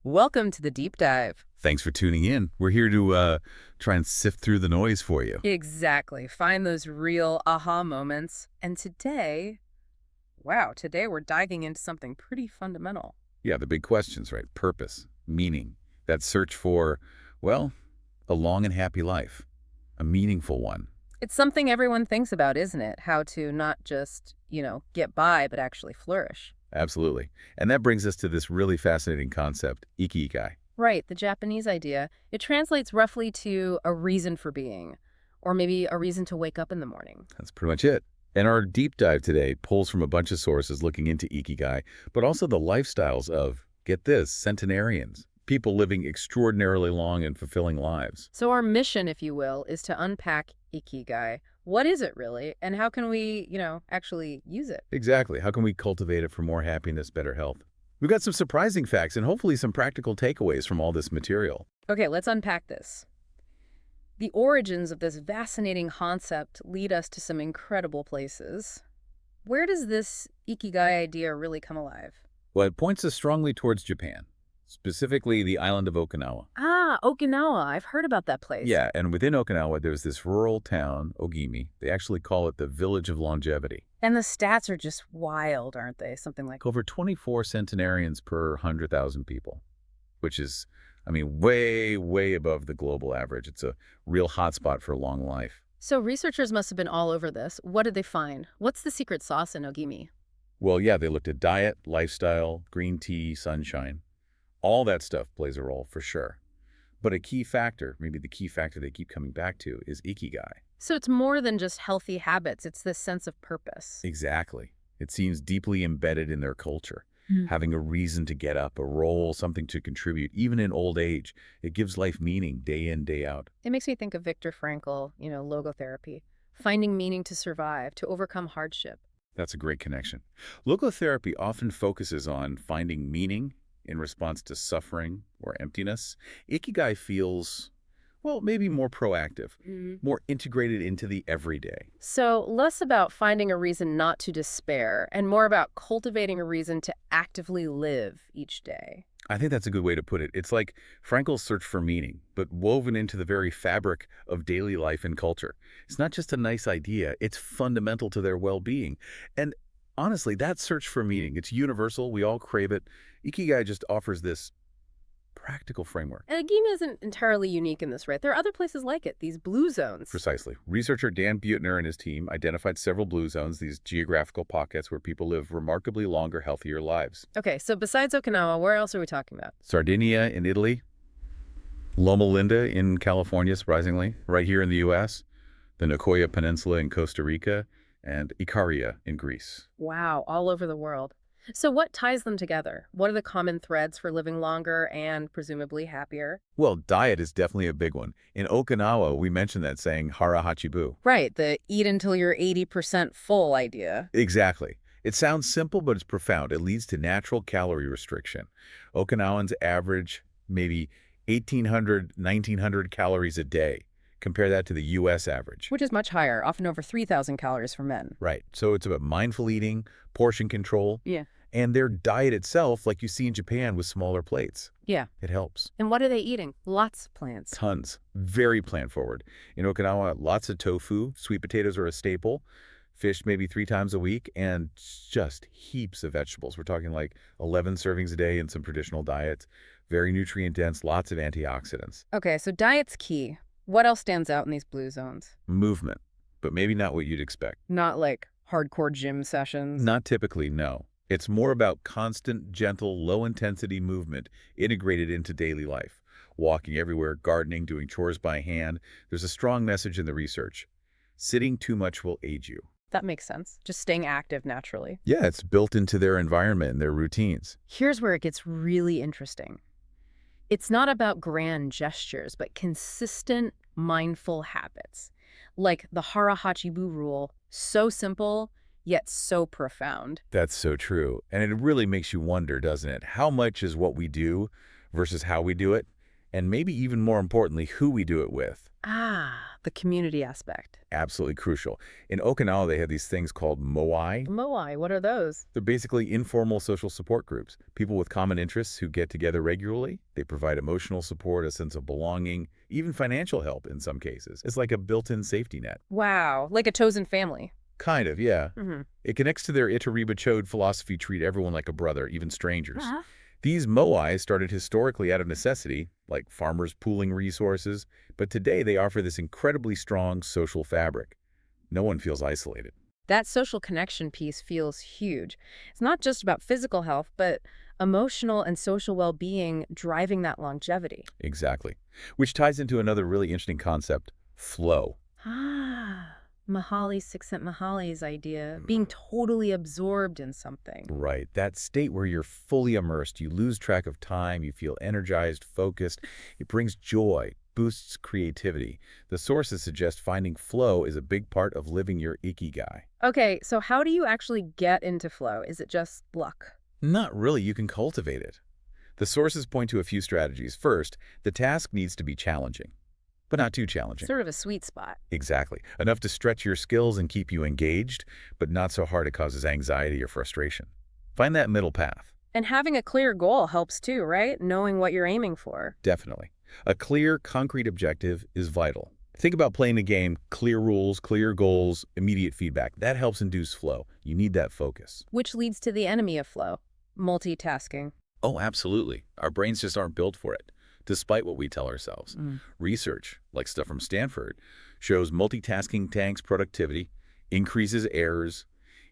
Welcome to the deep dive. Thanks for tuning in. We're here to try and sift through the noise for you. Exactly. Find those real aha moments. And today we're diving into something pretty fundamental. Yeah, the big questions, right? Purpose, meaning, that search for, well, a long and happy life, a meaningful one. It's something everyone thinks about, isn't it? How to not just, get by, but actually flourish. Absolutely. And that brings us to this really fascinating concept, Ikigai. Right, the Japanese idea. It translates roughly to a reason for being, or maybe a reason to wake up in the morning. That's pretty much it. And our deep dive today pulls from a bunch of sources looking into Ikigai, but also the lifestyles of, get this, centenarians, people living extraordinarily long and fulfilling lives. So our mission, if you will, is to unpack Ikigai. What is it really, and how can we, actually use it? Exactly. How can we cultivate it for more happiness, better health? We've got some surprising facts and hopefully some practical takeaways from all this material. Okay, let's unpack this. The origins of this fascinating concept lead us to some incredible places. Where does this Ikigai idea really come alive? Well, it points us strongly towards Japan, specifically the island of Okinawa. Ah, Okinawa. I've heard about that place. Yeah, and within Okinawa, there's this rural town, Ogimi. They actually call it the Village of Longevity. And the stats are just wild, aren't they? Something like Over 24 centenarians per 100,000 people, which is, way, way above the global average. It's a real hotspot for long life. So researchers must have been all over this. What did they find? What's the secret sauce in Ogimi? Well, yeah, they looked at diet, lifestyle, green tea, sunshine. All that stuff plays a role for sure. But a key factor, maybe the key factor they keep coming back to, is Ikigai. So it's more than just healthy habits. It's this sense of purpose. Exactly. It seems deeply embedded in their culture. Hmm. Having a reason to get up, a role, something to contribute, even in old age. It gives life meaning day in, day out. It makes me think of Viktor Frankl, logotherapy. Finding meaning to survive, to overcome hardship. That's a great connection. Logotherapy often focuses on finding meaning in response to suffering or emptiness. Ikigai feels, well, maybe more proactive, more integrated into the everyday. So less about finding a reason not to despair and more about cultivating a reason to actively live each day. I think that's a good way to put it. It's like Frankl's search for meaning, but woven into the very fabric of daily life and culture. It's not just a nice idea, it's fundamental to their well-being. And honestly, that search for meaning, it's universal, we all crave it. Ikigai just offers this practical framework. And Agima isn't entirely unique in this, right? There are other places like it, these blue zones. Precisely. Researcher Dan Buettner and his team identified several blue zones, these geographical pockets where people live remarkably longer, healthier lives. Okay, so besides Okinawa, where else are we talking about? Sardinia in Italy, Loma Linda in California, surprisingly, right here in the U.S., the Nicoya Peninsula in Costa Rica, and Ikaria in Greece. Wow, all over the world. So what ties them together? What are the common threads for living longer and presumably happier? Well, diet is definitely a big one. In Okinawa, we mentioned that saying, hara hachibu. Right, the eat until you're 80% full idea. Exactly. It sounds simple, but it's profound. It leads to natural calorie restriction. Okinawans average maybe 1,800, 1,900 calories a day. Compare that to the U.S. average. Which is much higher, often over 3,000 calories for men. Right. So it's about mindful eating, portion control, Yeah. and their diet itself, like you see in Japan with smaller plates. Yeah. It helps. And what are they eating? Lots of plants. Tons. Very plant forward. In Okinawa, lots of tofu. Sweet potatoes are a staple. Fish maybe 3 times a week, and just heaps of vegetables. We're talking like 11 servings a day in some traditional diets. Very nutrient dense, lots of antioxidants. Okay, so diet's key. What else stands out in these blue zones? Movement, but maybe not what you'd expect. Not like hardcore gym sessions. Not typically, no. It's more about constant, gentle, low-intensity movement integrated into daily life. Walking everywhere, gardening, doing chores by hand. There's a strong message in the research. Sitting too much will age you. That makes sense. Just staying active naturally. Yeah, it's built into their environment and their routines. Here's where it gets really interesting. It's not about grand gestures, but consistent, mindful habits. Like the Hara Hachibu rule, so simple, yet so profound. That's so true. And it really makes you wonder, doesn't it? How much is what we do versus how we do it? and maybe even more importantly, who we do it with. Ah, the community aspect. Absolutely crucial. In Okinawa, they have these things called moai. Moai, what are those? They're basically informal social support groups, people with common interests who get together regularly. They provide emotional support, a sense of belonging, even financial help in some cases. It's like a built-in safety net. Wow, like a chosen family. Kind of, yeah. Mm-hmm. It connects to their Itariba Chode philosophy, treat everyone like a brother, even strangers. Uh-huh. These moai started historically out of necessity, like farmers pooling resources, but today they offer this incredibly strong social fabric. No one feels isolated. That social connection piece feels huge. It's not just about physical health, but emotional and social well-being driving that longevity. Exactly. Which ties into another really interesting concept, flow. Ah, Csikszentmihalyi's idea, being totally absorbed in something. Right. That state where you're fully immersed, you lose track of time, you feel energized, focused. It brings joy, boosts creativity. The sources suggest finding flow is a big part of living your Ikigai. Okay, so how do you actually get into flow? Is it just luck? Not really, you can cultivate it. The sources point to a few strategies. First, the task needs to be challenging, but not too challenging. Sort of a sweet spot. Exactly. Enough to stretch your skills and keep you engaged, but not so hard it causes anxiety or frustration. Find that middle path. And having a clear goal helps too, right? Knowing what you're aiming for. Definitely. A clear, concrete objective is vital. Think about playing a game, clear rules, clear goals, immediate feedback. That helps induce flow. You need that focus. Which leads to the enemy of flow, multitasking. Oh, absolutely. Our brains just aren't built for it, despite what we tell ourselves. Research, like stuff from Stanford, shows multitasking tanks productivity, increases errors.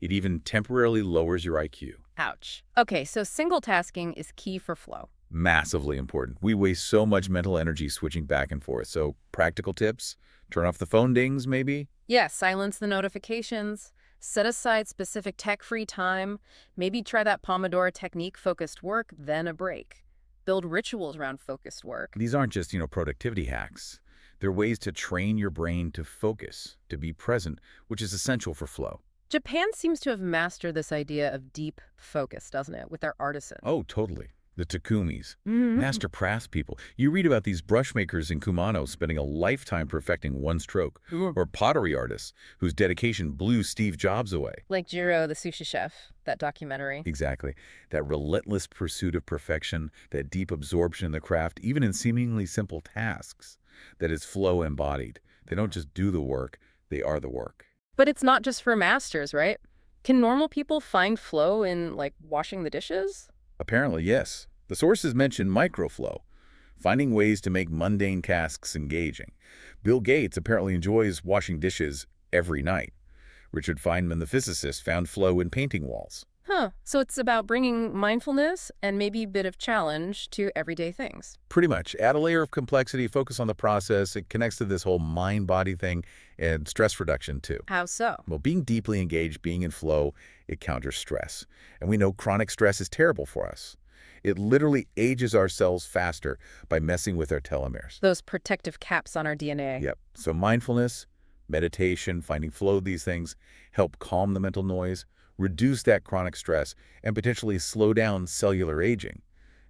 It even temporarily lowers your IQ. Ouch. Okay, so single tasking is key for flow. Massively important. We waste so much mental energy switching back and forth. So practical tips, turn off the phone dings maybe. Yeah, silence the notifications, set aside specific tech-free time, maybe try that Pomodoro technique, focused work, then a break. Build rituals around focused work. These aren't just, productivity hacks. They're ways to train your brain to focus, to be present, which is essential for flow. Japan seems to have mastered this idea of deep focus, doesn't it, with their artisans? Oh, totally. The Takumis, master craft people. You read about these brush makers in Kumano spending a lifetime perfecting one stroke, or pottery artists whose dedication blew Steve Jobs away. Like Jiro, the sushi chef, that documentary. Exactly. That relentless pursuit of perfection, that deep absorption in the craft, even in seemingly simple tasks, that is flow embodied. They don't just do the work, they are the work. But it's not just for masters, right? Can normal people find flow in, like, washing the dishes? Apparently, yes. The sources mention microflow, finding ways to make mundane tasks engaging. Bill Gates apparently enjoys washing dishes every night. Richard Feynman, the physicist, found flow in painting walls. Huh. So it's about bringing mindfulness and maybe a bit of challenge to everyday things. Pretty much. Add a layer of complexity, focus on the process. It connects to this whole mind-body thing and stress reduction, too. How so? Well, being deeply engaged, being in flow, it counters stress. And we know chronic stress is terrible for us. It literally ages our cells faster by messing with our telomeres. Those protective caps on our DNA. Yep. So mindfulness, meditation, finding flow, these things help calm the mental noise, reduce that chronic stress, and potentially slow down cellular aging.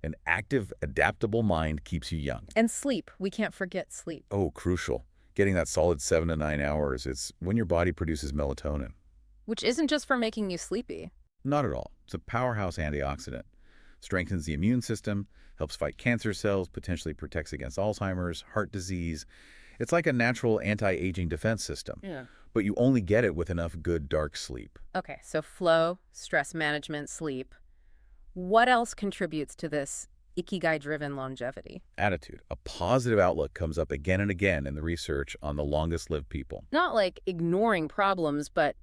An active, adaptable mind keeps you young. And sleep. We can't forget sleep. Oh, crucial. Getting that solid 7 to 9 hours, it's when your body produces melatonin. Which isn't just for making you sleepy. Not at all. It's a powerhouse antioxidant. Strengthens the immune system, helps fight cancer cells, potentially protects against Alzheimer's, heart disease. It's like a natural anti-aging defense system. Yeah. But you only get it with enough good dark sleep. Okay, so flow, stress management, sleep. What else contributes to this Ikigai-driven longevity? Attitude. A positive outlook comes up again and again in the research on the longest-lived people. Not like ignoring problems, but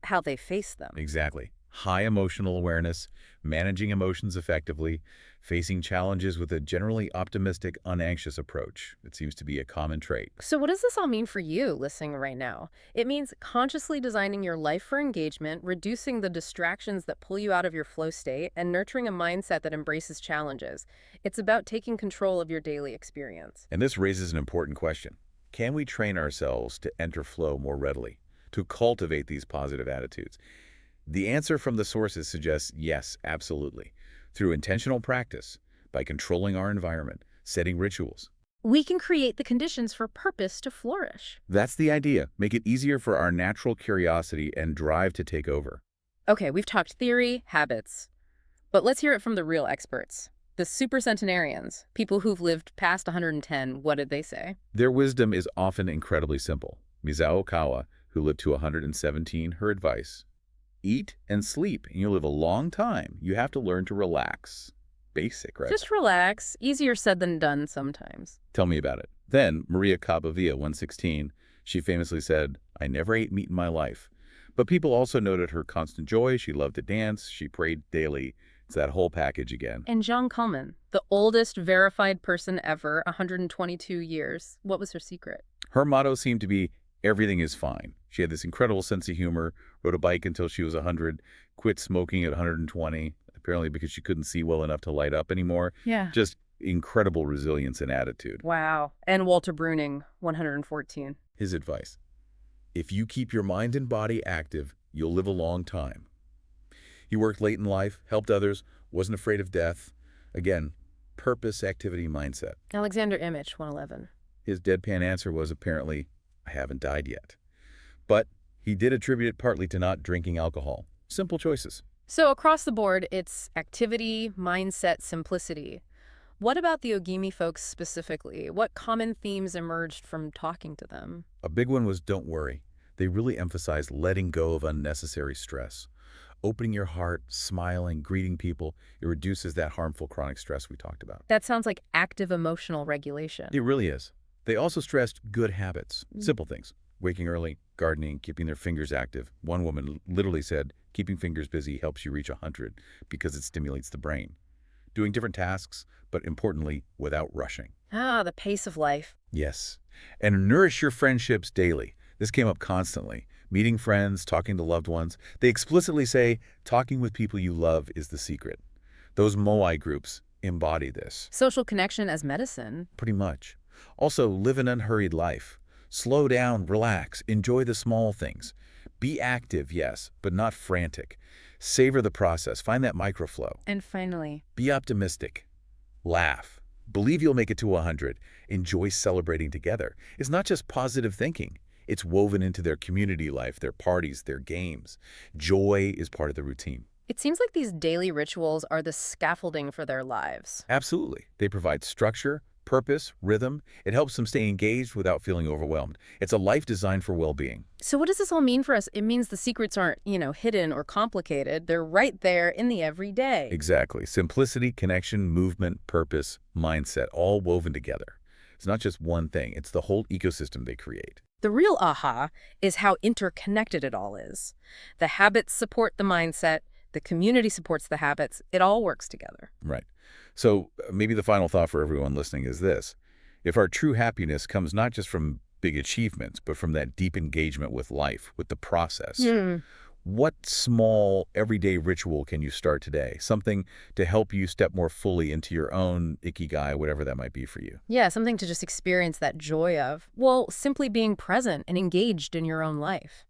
how they face them. Exactly. High emotional awareness, managing emotions effectively, facing challenges with a generally optimistic, unanxious approach. It seems to be a common trait. So what does this all mean for you listening right now? It means consciously designing your life for engagement, reducing the distractions that pull you out of your flow state, and nurturing a mindset that embraces challenges. It's about taking control of your daily experience. And this raises an important question. Can we train ourselves to enter flow more readily, to cultivate these positive attitudes? The answer from the sources suggests yes, absolutely. Through intentional practice, by controlling our environment, setting rituals. We can create the conditions for purpose to flourish. That's the idea. Make it easier for our natural curiosity and drive to take over. Okay, we've talked theory, habits, but let's hear it from the real experts. The supercentenarians, people who've lived past 110, what did they say? Their wisdom is often incredibly simple. Mizuo Kawa, who lived to 117, her advice: eat and sleep, and you'll live a long time. You have to learn to relax. Basic, right? Just relax. Easier said than done sometimes. Tell me about it. Then, Maria Cavavia, 116, she famously said, I never ate meat in my life. But people also noted her constant joy. She loved to dance. She prayed daily. It's that whole package again. And John Cullman, the oldest verified person ever, 122 years. What was her secret? Her motto seemed to be, everything is fine. She had this incredible sense of humor, rode a bike until she was 100, quit smoking at 120, apparently because she couldn't see well enough to light up anymore. Yeah. Just incredible resilience and attitude. Wow. And Walter Bruning, 114. His advice: if you keep your mind and body active, you'll live a long time. He worked late in life, helped others, wasn't afraid of death. Again, purpose, activity, mindset. Alexander Image, 111. His deadpan answer was apparently, I haven't died yet. But he did attribute it partly to not drinking alcohol. Simple choices. So across the board, it's activity, mindset, simplicity. What about the Ogimi folks specifically? What common themes emerged from talking to them? A big one was don't worry. They really emphasized letting go of unnecessary stress. Opening your heart, smiling, greeting people, it reduces that harmful chronic stress we talked about. That sounds like active emotional regulation. It really is. They also stressed good habits, simple things. Waking early, gardening, keeping their fingers active. One woman literally said, keeping fingers busy helps you reach 100 because it stimulates the brain. Doing different tasks, but importantly, without rushing. Ah, the pace of life. Yes. And nourish your friendships daily. This came up constantly. Meeting friends, talking to loved ones. They explicitly say talking with people you love is the secret. Those Moai groups embody this. Social connection as medicine. Pretty much. Also, live an unhurried life. Slow down, relax, enjoy the small things. Be active, yes, but not frantic. Savor the process, find that microflow. And finally, Be optimistic. Laugh. Believe you'll make it to 100. Enjoy celebrating together. It's not just positive thinking. It's woven into their community life, their parties, their games. Joy is part of the routine. it seems like these daily rituals are the scaffolding for their lives. Absolutely. They provide structure, purpose, rhythm. It helps them stay engaged without feeling overwhelmed. It's a life designed for well-being. So what does this all mean for us? It means the secrets aren't, hidden or complicated. They're right there in the everyday. Exactly. Simplicity, connection, movement, purpose, mindset, all woven together. It's not just one thing. It's the whole ecosystem they create. The real aha is how interconnected it all is. The habits support the mindset. The community supports the habits. It all works together. Right. So maybe the final thought for everyone listening is this. If our true happiness comes not just from big achievements, but from that deep engagement with life, with the process, what small everyday ritual can you start today? Something to help you step more fully into your own Ikigai, whatever that might be for you. Yeah, something to just experience that joy of, well, simply being present and engaged in your own life.